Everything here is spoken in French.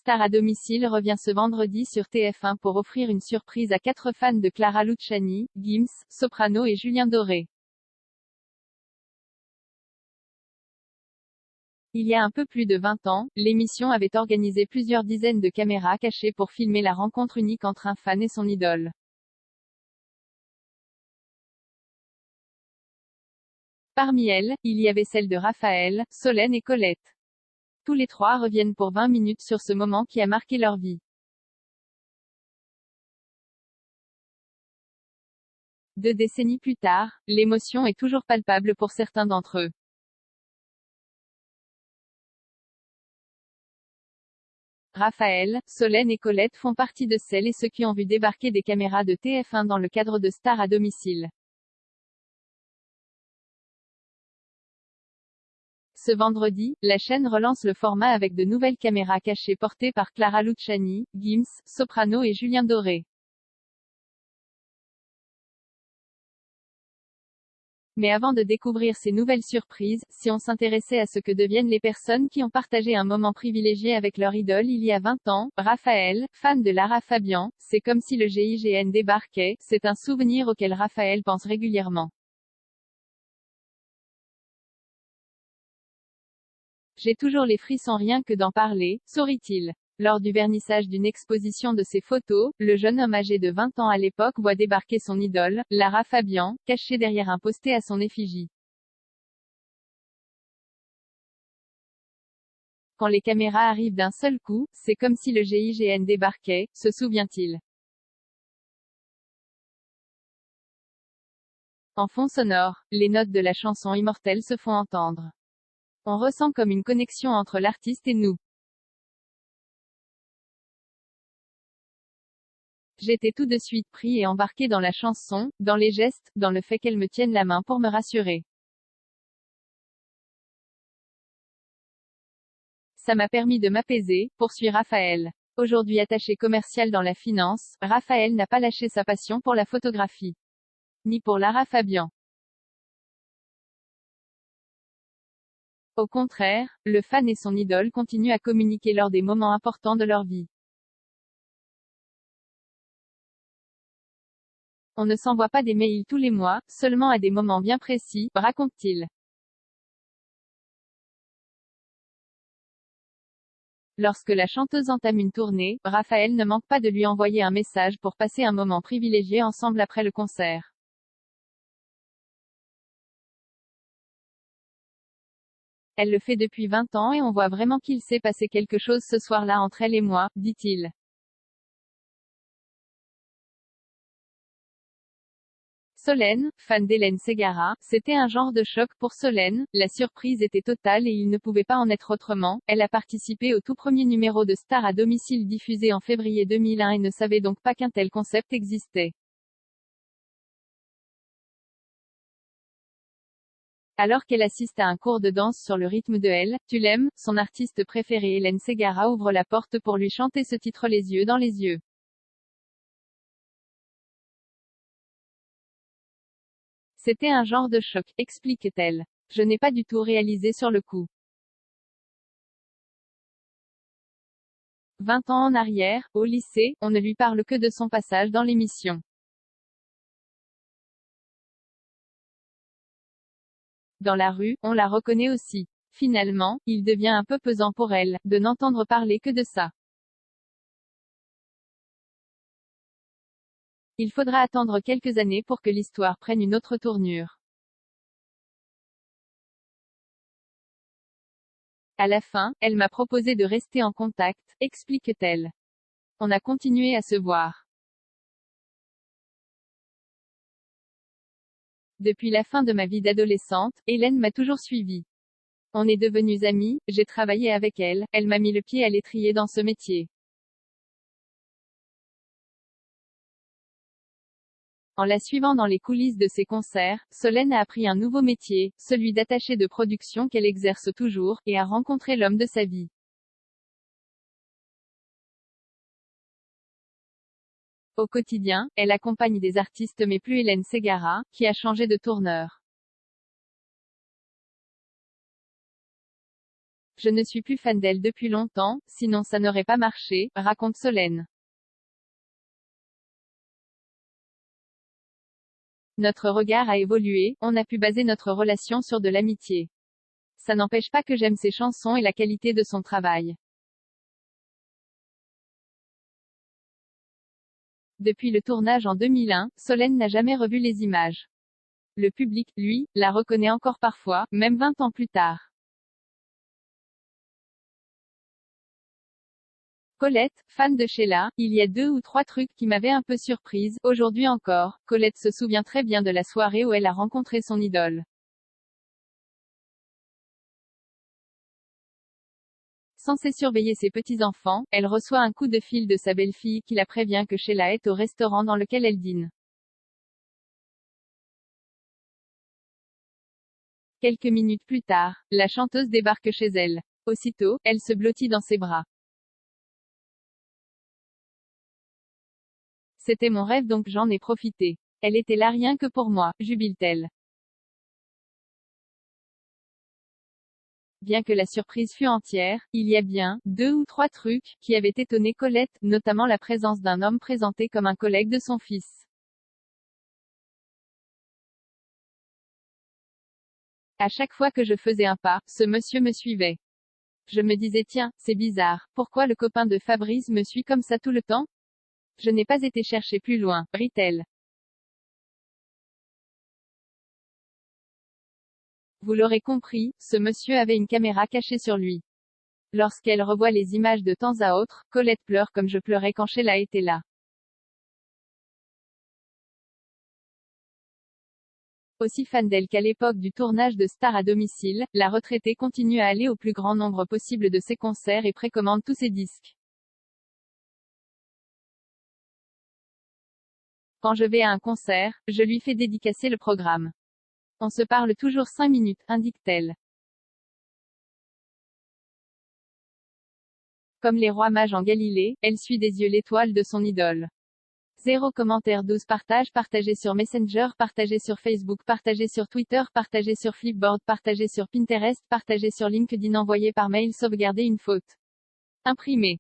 Star à domicile revient ce vendredi sur TF1 pour offrir une surprise à 4 fans de Clara Luciani, Gims, Soprano et Julien Doré. Il y a un peu plus de 20 ans, l'émission avait organisé plusieurs dizaines de caméras cachées pour filmer la rencontre unique entre un fan et son idole. Parmi elles, il y avait celle de Raphaël, Solène et Colette. Tous les trois reviennent pour 20 minutes sur ce moment qui a marqué leur vie. 2 décennies plus tard, l'émotion est toujours palpable pour certains d'entre eux. Raphaël, Solène et Colette font partie de celles et ceux qui ont vu débarquer des caméras de TF1 dans le cadre de Star à domicile. Ce vendredi, la chaîne relance le format avec de nouvelles caméras cachées portées par Clara Luciani, Gims, Soprano et Julien Doré. Mais avant de découvrir ces nouvelles surprises, si on s'intéressait à ce que deviennent les personnes qui ont partagé un moment privilégié avec leur idole il y a 20 ans, Raphaël, fan de Lara Fabian, c'est comme si le GIGN débarquait, c'est un souvenir auquel Raphaël pense régulièrement. J'ai toujours les frissons rien que d'en parler, sourit-il. Lors du vernissage d'une exposition de ses photos, le jeune homme âgé de 20 ans à l'époque voit débarquer son idole, Lara Fabian, cachée derrière un poster à son effigie. Quand les caméras arrivent d'un seul coup, c'est comme si le GIGN débarquait, se souvient-il. En fond sonore, les notes de la chanson Immortelle se font entendre. On ressent comme une connexion entre l'artiste et nous. J'étais tout de suite pris et embarqué dans la chanson, dans les gestes, dans le fait qu'elle me tienne la main pour me rassurer. Ça m'a permis de m'apaiser, poursuit Raphaël. Aujourd'hui attaché commercial dans la finance, Raphaël n'a pas lâché sa passion pour la photographie. Ni pour Lara Fabian. Au contraire, le fan et son idole continuent à communiquer lors des moments importants de leur vie. On ne s'envoie pas des mails tous les mois, seulement à des moments bien précis, raconte-t-il. Lorsque la chanteuse entame une tournée, Raphaël ne manque pas de lui envoyer un message pour passer un moment privilégié ensemble après le concert. Elle le fait depuis 20 ans et on voit vraiment qu'il s'est passé quelque chose ce soir-là entre elle et moi, dit-il. Solène, fan d'Hélène Ségara, c'était un genre de choc pour Solène, la surprise était totale et il ne pouvait pas en être autrement, elle a participé au tout premier numéro de Star à domicile diffusé en février 2001 et ne savait donc pas qu'un tel concept existait. Alors qu'elle assiste à un cours de danse sur le rythme de Elle, tu l'aimes, son artiste préféré Hélène Ségara ouvre la porte pour lui chanter ce titre les yeux dans les yeux. C'était un genre de choc, explique-t-elle. Je n'ai pas du tout réalisé sur le coup. 20 ans en arrière, au lycée, on ne lui parle que de son passage dans l'émission. Dans la rue, on la reconnaît aussi. Finalement, il devient un peu pesant pour elle, de n'entendre parler que de ça. Il faudra attendre quelques années pour que l'histoire prenne une autre tournure. À la fin, elle m'a proposé de rester en contact, explique-t-elle. On a continué à se voir. Depuis la fin de ma vie d'adolescente, Hélène m'a toujours suivie. On est devenus amis, j'ai travaillé avec elle, elle m'a mis le pied à l'étrier dans ce métier. En la suivant dans les coulisses de ses concerts, Solène a appris un nouveau métier, celui d'attachée de production qu'elle exerce toujours, et a rencontré l'homme de sa vie. Au quotidien, elle accompagne des artistes mais plus Hélène Ségara, qui a changé de tourneur. Je ne suis plus fan d'elle depuis longtemps, sinon ça n'aurait pas marché, raconte Solène. Notre regard a évolué, on a pu baser notre relation sur de l'amitié. Ça n'empêche pas que j'aime ses chansons et la qualité de son travail. Depuis le tournage en 2001, Solène n'a jamais revu les images. Le public, lui, la reconnaît encore parfois, même 20 ans plus tard. Colette, fan de Sheila, il y a 2 ou 3 trucs qui m'avaient un peu surprise. Aujourd'hui encore, Colette se souvient très bien de la soirée où elle a rencontré son idole. Censée surveiller ses petits-enfants, elle reçoit un coup de fil de sa belle-fille qui la prévient que Sheila est au restaurant dans lequel elle dîne. Quelques minutes plus tard, la chanteuse débarque chez elle. Aussitôt, elle se blottit dans ses bras. C'était mon rêve donc j'en ai profité. Elle était là rien que pour moi, jubile-t-elle. Bien que la surprise fût entière, il y a bien 2 ou 3 trucs qui avaient étonné Colette, notamment la présence d'un homme présenté comme un collègue de son fils. À chaque fois que je faisais un pas, ce monsieur me suivait. Je me disais tiens, c'est bizarre, pourquoi le copain de Fabrice me suit comme ça tout le temps? Je n'ai pas été chercher plus loin, rit-elle. Vous l'aurez compris, ce monsieur avait une caméra cachée sur lui. Lorsqu'elle revoit les images de temps à autre, Colette pleure comme je pleurais quand Sheila était là. Aussi fan d'elle qu'à l'époque du tournage de Star à domicile, la retraitée continue à aller au plus grand nombre possible de ses concerts et précommande tous ses disques. Quand je vais à un concert, je lui fais dédicacer le programme. On se parle toujours 5 minutes, indique-t-elle. Comme les rois mages en Galilée, elle suit des yeux l'étoile de son idole. 0 commentaires 12 partages partagés sur Messenger, partagés sur Facebook, partagés sur Twitter, partagés sur Flipboard, partagés sur Pinterest, partagés sur LinkedIn, envoyé par mail, sauvegarder une faute. Imprimé.